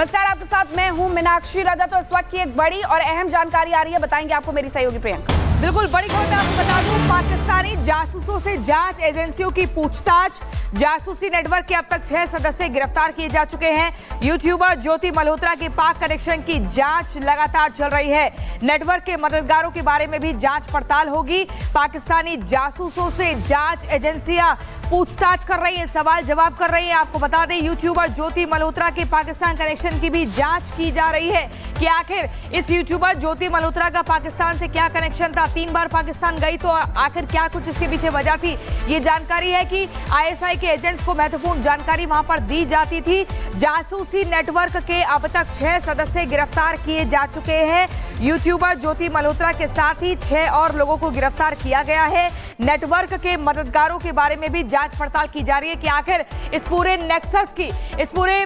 नमस्कार, आपके साथ मैं हूं मीनाक्षी राजा। तो इस वक्त की एक बड़ी और अहम जानकारी आ रही है, बताएंगे आपको मेरी सहयोगी प्रियंका। बिल्कुल बड़ी खबर मैं आपको बता दूं, पाकिस्तानी जासूसों से जांच एजेंसियों की पूछताछ। जासूसी नेटवर्क के अब तक 6 सदस्य गिरफ्तार किए जा चुके हैं। यूट्यूबर ज्योति मल्होत्रा के पाक कनेक्शन की जांच लगातार चल रही है। नेटवर्क के मददगारों के बारे में भी जांच पड़ताल होगी। पाकिस्तानी जासूसों से जांच एजेंसियां पूछताछ कर रही हैं, सवाल जवाब कर रही हैं। आपको बता दें, यूट्यूबर ज्योति मल्होत्रा के पाकिस्तान कनेक्शन की भी जांच की जा रही है कि आखिर इस यूट्यूबर ज्योति मल्होत्रा का पाकिस्तान से क्या कनेक्शन था। 3 बार पाकिस्तान गई तो आखिर क्या कुछ इसके पीछे वजह थी। ये जानकारी है कि आईएसआई के एजेंट्स को महत्वपूर्ण जानकारी वहां पर दी जाती थी। जासूसी नेटवर्क के अब तक 6 सदस्य गिरफ्तार किए जा चुके हैं। यूट्यूबर ज्योति मल्होत्रा के साथ ही 6 और लोगों को गिरफ्तार किया गया है। नेटवर्क के मददगारों के बारे में भी जांच पड़ताल की जा रही है कि आखिर इस पूरे नेक्सस की, इस पूरे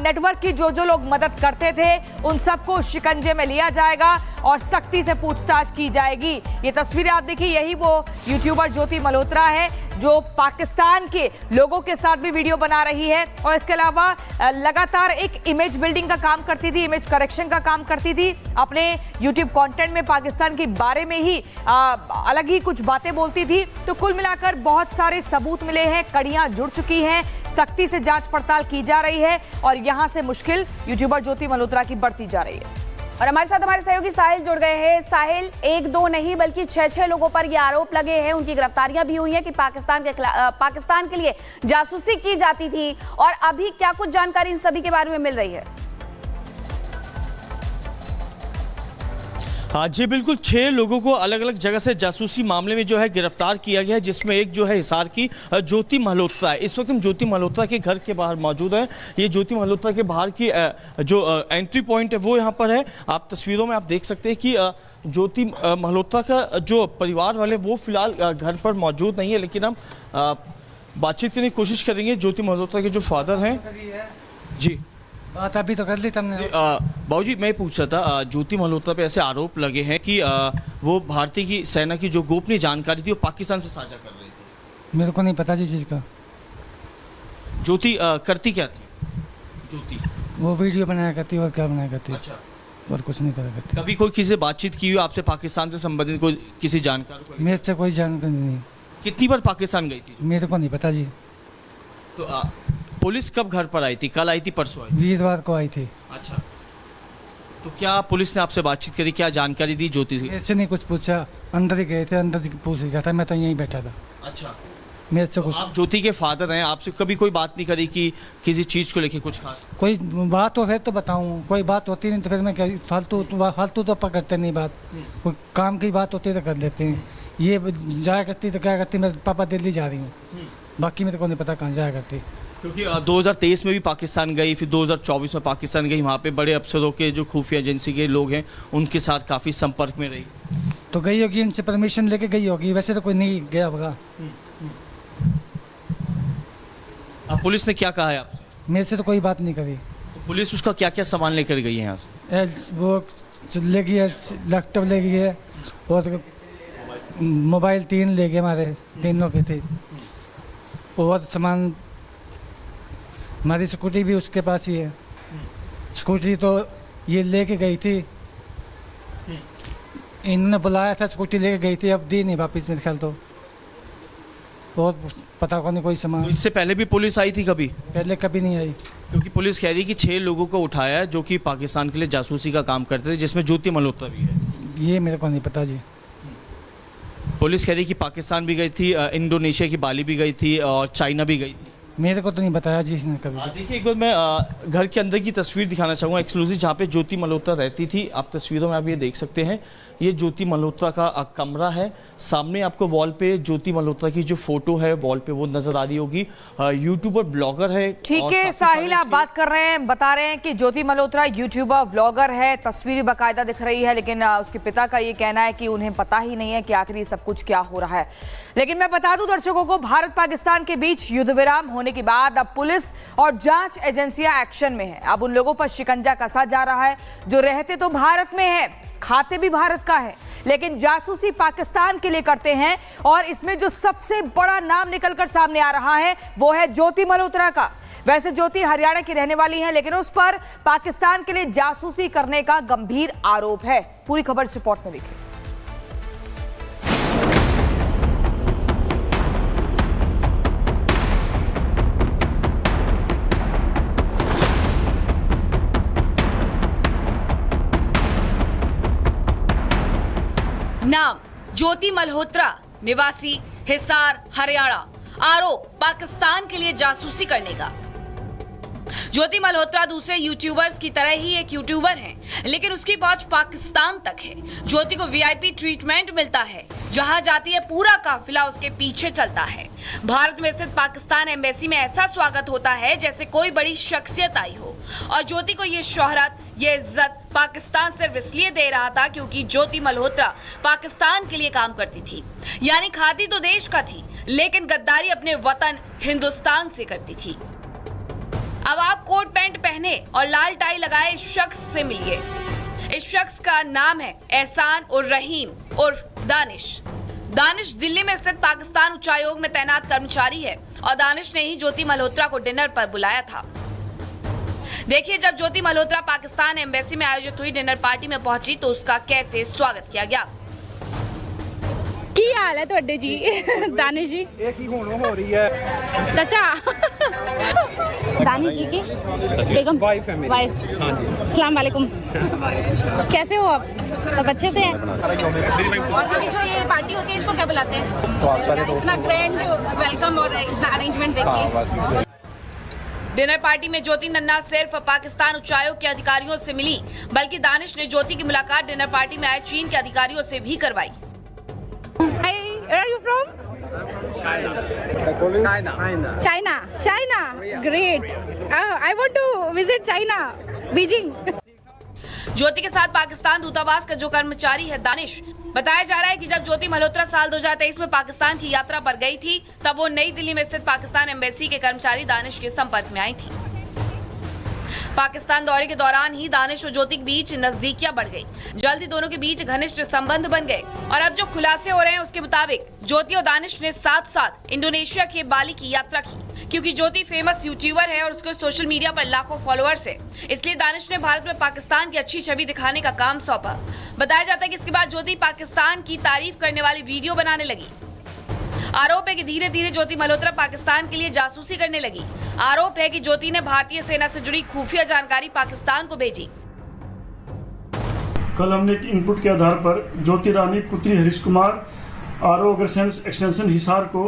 नेटवर्क की जो लोग मदद करते थे उन सबको शिकंजे में लिया जाएगा और सख्ती से पूछताछ की जाएगी। ये तस्वीरें आप देखिए, यही वो यूट्यूबर ज्योति मल्होत्रा है जो पाकिस्तान के लोगों के साथ भी वीडियो बना रही है और इसके अलावा लगातार एक इमेज बिल्डिंग का काम करती थी, इमेज करेक्शन का काम करती थी। अपने यूट्यूब कंटेंट में पाकिस्तान के बारे में ही अलग ही कुछ बातें बोलती थी। तो कुल मिलाकर बहुत सारे सबूत मिले हैं, कड़ियां जुड़ चुकी हैं, सख्ती से जांच पड़ताल की जा रही है और यहां से मुश्किल यूट्यूबर ज्योति मल्होत्रा की बढ़ती जा रही है। और हमारे साथ हमारे सहयोगी साहिल जुड़ गए हैं। साहिल, 1-2 नहीं बल्कि 6 लोगों पर ये आरोप लगे हैं, उनकी गिरफ्तारियां भी हुई हैं कि पाकिस्तान के लिए जासूसी की जाती थी। और अभी क्या कुछ जानकारी इन सभी के बारे में मिल रही है? हाँ जी बिल्कुल, 6 लोगों को अलग अलग जगह से जासूसी मामले में जो है गिरफ्तार किया गया है, जिसमें एक जो है हिसार की ज्योति मल्होत्रा है। इस वक्त हम ज्योति मल्होत्रा के घर के बाहर मौजूद हैं। ये ज्योति मल्होत्रा के बाहर की जो एंट्री पॉइंट है वो यहाँ पर है। आप तस्वीरों में आप देख सकते हैं कि ज्योति मल्होत्रा का जो परिवार वाले वो फिलहाल घर पर मौजूद नहीं है, लेकिन हम बातचीत करने की कोशिश करेंगे। ज्योति मल्होत्रा के जो फादर हैं जी, बात अभी तो कर ली तुमने। बाबूजी, मैं पूछ रहा था, ज्योति मल्होत्रा पे ऐसे आरोप लगे हैं कि वो भारतीय की सेना की जो गोपनीय जानकारी थी वो पाकिस्तान से साझा कर रही थी। मेरे को नहीं पता जी चीज़ का। ज्योति करती क्या थी? ज्योति वो वीडियो बनाया करती और क्या बनाया करती। अच्छा, और कुछ नहीं करा करती। कभी कोई किसी से बातचीत की हुई आपसे पाकिस्तान से संबंधित कोई किसी जानकार को? मेरे से कोई जानकारी नहीं। कितनी बार पाकिस्तान गई थी? मेरे को नहीं पता जी। तो पुलिस कब घर पर आई थी? कल आई थी, परसों आई थी? वीरवार को आई थी। अच्छा, तो क्या पुलिस ने आपसे बातचीत करी, क्या जानकारी दी ज्योति से? मेरे से नहीं कुछ पूछा, अंदर ही गए थे, अंदर ही पूछ रहा था, मैं तो यहीं बैठा था। अच्छा, मेरे से कुछ। आप ज्योति के फादर हैं, आपसे कभी कोई बात नहीं करी कि किसी चीज़ को लेके कुछ खास? कोई बात हो फिर तो बताऊँ, कोई बात होती नहीं तो फिर मैं फालतू तो अपन करते नहीं बात। कोई काम की बात होती तो कर लेते हैं। ये जाया करती तो क्या करती, मैं पापा दिल्ली जा रही हूँ, बाकी मेरे को नहीं पता कहाँ जाया करती। क्योंकि 2023 में भी पाकिस्तान गई, फिर 2024 में पाकिस्तान गई, वहाँ पे बड़े अफसरों के जो खुफिया एजेंसी के लोग हैं उनके साथ काफ़ी संपर्क में रही। तो गई होगी, इनसे परमिशन लेके गई होगी, वैसे तो कोई नहीं गया होगा। अब पुलिस ने क्या कहा है आपसे? मेरे से तो कोई बात नहीं करी। तो पुलिस उसका क्या क्या सामान लेकर गई है यहाँ से? वो ले गई है, लैपटॉप ले गई है और मोबाइल 3 ले गए, हमारे 3 लोग के थे। और सामान, हमारी स्कूटी भी उसके पास ही है। स्कूटी तो ये लेके गई थी, इन्होंने बुलाया था, स्कूटी लेके गई थी, अब दी नहीं वापस मेरे ख्याल तो। और पता को नहीं कोई सामान। तो इससे पहले भी पुलिस आई थी कभी? पहले कभी नहीं आई। क्योंकि पुलिस कह रही कि 6 लोगों को उठाया है जो कि पाकिस्तान के लिए जासूसी का काम करते थे, जिसमें ज्योति मल्होत्रा भी है। ये मेरे को नहीं पता जी। पुलिस कह रही कि पाकिस्तान भी गई थी, इंडोनेशिया की बाली भी गई थी और चाइना भी गई थी। मेरे को तो नहीं बताया जी इसने कभी। देखिए, एक बार मैं घर के अंदर की तस्वीर दिखाना चाहूँगा एक्सक्लूसिव, जहाँ पे ज्योति मल्होत्रा रहती थी। आप तस्वीरों में आप ये देख सकते हैं, ये ज्योति मल्होत्रा का कमरा है। सामने आपको वॉल पे ज्योति मल्होत्रा की जो फोटो है वॉल पे वो नजर आ रही होगी। यूट्यूबर ब्लॉगर है। ठीक है साहिल, आप बात कर रहे हैं, बता रहे हैं कि ज्योति मल्होत्रा यूट्यूबर ब्लॉगर है, तस्वीरें बाकायदा दिख रही है, लेकिन उसके पिता का ये कहना है कि उन्हें पता ही नहीं है कि आखिर ये सब कुछ क्या हो रहा है। लेकिन मैं बता दूं दर्शकों को, भारत पाकिस्तान के बीच युद्ध विराम होने के बाद अब पुलिस और जांच एजेंसियां एक्शन में है। अब उन लोगों पर शिकंजा कसा जा रहा है जो रहते तो भारत में है, खाते भी भारत का है, लेकिन जासूसी पाकिस्तान के लिए करते हैं। और इसमें जो सबसे बड़ा नाम निकलकर सामने आ रहा है वो है ज्योति मल्होत्रा का। वैसे ज्योति हरियाणा की रहने वाली हैं, लेकिन उस पर पाकिस्तान के लिए जासूसी करने का गंभीर आरोप है। पूरी खबर इस रिपोर्ट में देखिए। नाम ज्योति मल्होत्रा, निवासी हिसार, हरियाणा। आरोप पाकिस्तान के लिए जासूसी करने का। ज्योति मल्होत्रा दूसरे यूट्यूबर्स की तरह ही एक यूट्यूबर हैं, लेकिन उसकी पहुंच पाकिस्तान तक है। ज्योति को वीआईपी ट्रीटमेंट मिलता है, जहां जाती है पूरा काफिला उसके पीछे चलता है। भारत में स्थित पाकिस्तान एम्बेसी में ऐसा स्वागत होता है जैसे कोई बड़ी शख्सियत आई हो। और ज्योति को ये शोहरत, ये इज्जत पाकिस्तान सिर्फ इसलिए दे रहा था क्योंकि ज्योति मल्होत्रा पाकिस्तान के लिए काम करती थी, यानी खाती तो देश का थी, लेकिन गद्दारी अपने वतन हिंदुस्तान से करती थी। अब आप कोट पैंट पहने और लाल टाई लगाए इस शख्स से मिलिए। इस शख्स का नाम है एहसान उर रहीम उर्फ दानिश। दानिश दिल्ली में स्थित पाकिस्तान उच्चायोग में तैनात कर्मचारी है और दानिश ने ही ज्योति मल्होत्रा को डिनर पर बुलाया था। देखिए, जब ज्योति मल्होत्रा पाकिस्तान एम्बेसी में आयोजित हुई डिनर पार्टी में पहुंची तो उसका कैसे स्वागत किया गया। की हाल है ਤੁਹਾਡੇ जी दानिश जी? ਇਹ ਕੀ ਹੁਣ ਹੋ ਰਹੀ ਹੈ चाचा दानिश जी की बेगम वाइफ है मेरी। वाइफ। हाँ जी। अस्सलाम वालेकुम। कैसे हो आप? सब अच्छे से हैं? और अभी जो ये पार्टी होती है इसको क्या बुलाते हैं? इतना ग्रैंड वेलकम और इतना अरेंजमेंट देखिए। डिनर पार्टी में ज्योति नन्ना सिर्फ पाकिस्तान उच्चायोग के अधिकारियों से मिली, बल्कि दानिश ने ज्योति की मुलाकात डिनर पार्टी में आए चीन के अधिकारियों से भी करवाई। Hi, where are you from? China. China. Great. I want to visit China. Beijing. ज्योति के साथ पाकिस्तान दूतावास का जो कर्मचारी है दानिश, बताया जा रहा है कि जब ज्योति मल्होत्रा साल 2023 में पाकिस्तान की यात्रा पर गई थी, तब वो नई दिल्ली में स्थित पाकिस्तान एम्बेसी के कर्मचारी दानिश के संपर्क में आई थी। पाकिस्तान दौरे के दौरान ही दानिश और ज्योति के बीच नजदीकियां बढ़ गई। जल्द ही दोनों के बीच घनिष्ठ संबंध बन गए और अब जो खुलासे हो रहे हैं उसके मुताबिक ज्योति और दानिश ने साथ साथ इंडोनेशिया के बाली की यात्रा की। क्योंकि ज्योति फेमस यूट्यूबर है और उसको सोशल मीडिया पर लाखों फॉलोअर्स है, इसलिए दानिश ने भारत में पाकिस्तान की अच्छी छवि दिखाने का काम सौंपा। बताया जाता है कि इसके बाद ज्योति पाकिस्तान की तारीफ करने वाली वीडियो बनाने लगी। आरोप है कि धीरे धीरे ज्योति मल्होत्रा पाकिस्तान के लिए जासूसी करने लगी। आरोप है कि ज्योति ने भारतीय सेना से जुड़ी खुफिया जानकारी पाकिस्तान को भेजी। कल हमने एक इनपुट के आधार पर ज्योति रानी पुत्री हरीश कुमार आरओ एक्सटेंशन हिसार को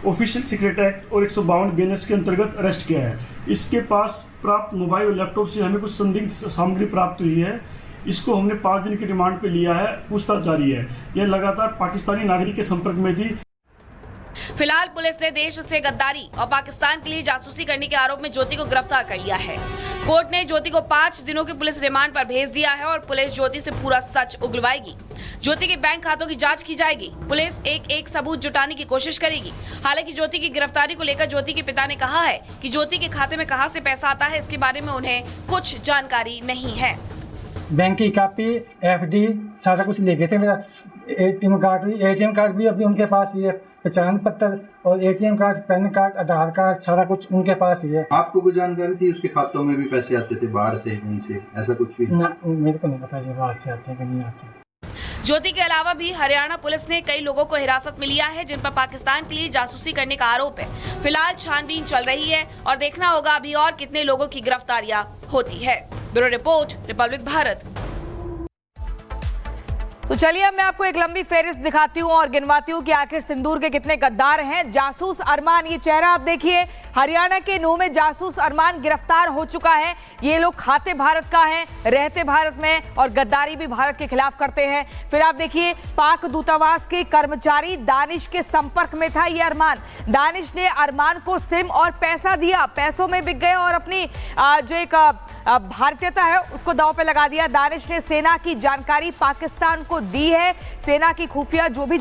ऑफिशियल सीक्रेट एक्ट और 152 बीएनएस के अंतर्गत अरेस्ट किया है। इसके पास प्राप्त मोबाइल और लैपटॉप से हमें कुछ संदिग्ध सामग्री प्राप्त हुई है। इसको हमने 5 दिन की रिमांड पे लिया है, पूछताछ जारी है। यह लगातार पाकिस्तानी नागरिक के संपर्क में थी। फिलहाल पुलिस ने देश से गद्दारी और पाकिस्तान के लिए जासूसी करने के आरोप में ज्योति को गिरफ्तार कर लिया है। कोर्ट ने ज्योति को 5 दिनों की पुलिस रिमांड पर भेज दिया है और पुलिस ज्योति से पूरा सच उगलवाएगी। ज्योति के बैंक खातों की जांच की जाएगी। पुलिस एक सबूत जुटाने की कोशिश करेगी। हालांकि ज्योति की गिरफ्तारी को लेकर ज्योति के पिता ने कहा है कि ज्योति के खाते में कहां से पैसा आता है, इसके बारे में उन्हें कुछ जानकारी नहीं है। बैंक की कॉपी, एफडी सारा कुछ ले गए थे। मेरा एटीएम कार्ड भी अभी उनके पास ही है, पहचान पत्र और एटीएम कार्ड, पैन कार्ड, आधार कार्ड सारा कुछ उनके पास ही है। आपको कोई जानकारी थी उसके खातों में भी पैसे आते थे बाहर से, कहीं से, ऐसा कुछ भी? ना, मेरे को नहीं पता जी बाहर से आते हैं कि नहीं आते। ज्योति के अलावा भी हरियाणा पुलिस ने कई लोगों को हिरासत में लिया है जिन पर पाकिस्तान के लिए जासूसी करने का आरोप है। फिलहाल छानबीन चल रही है और देखना होगा अभी और कितने लोगों की गिरफ्तारियां होती है। Bureau report, Republic Bharat. तो चलिए अब मैं आपको एक लंबी फेहरिस्त दिखाती हूँ और गिनवाती हूँ कि आखिर सिंदूर के कितने गद्दार हैं। जासूस अरमान, ये चेहरा आप देखिए, हरियाणा के नूह में जासूस अरमान गिरफ्तार हो चुका है। ये लोग खाते भारत का हैं, रहते भारत में और गद्दारी भी भारत के खिलाफ करते हैं। फिर आप देखिए, पाक दूतावास के कर्मचारी दानिश के संपर्क में था ये अरमान। दानिश ने अरमान को सिम और पैसा दिया, पैसों में बिक गए और अपनी जो एक भारतीयता है उसको दांव पे लगा दिया। दानिश ने सेना की जानकारी पाकिस्तान को दी है। सेना की खुफिया जो भी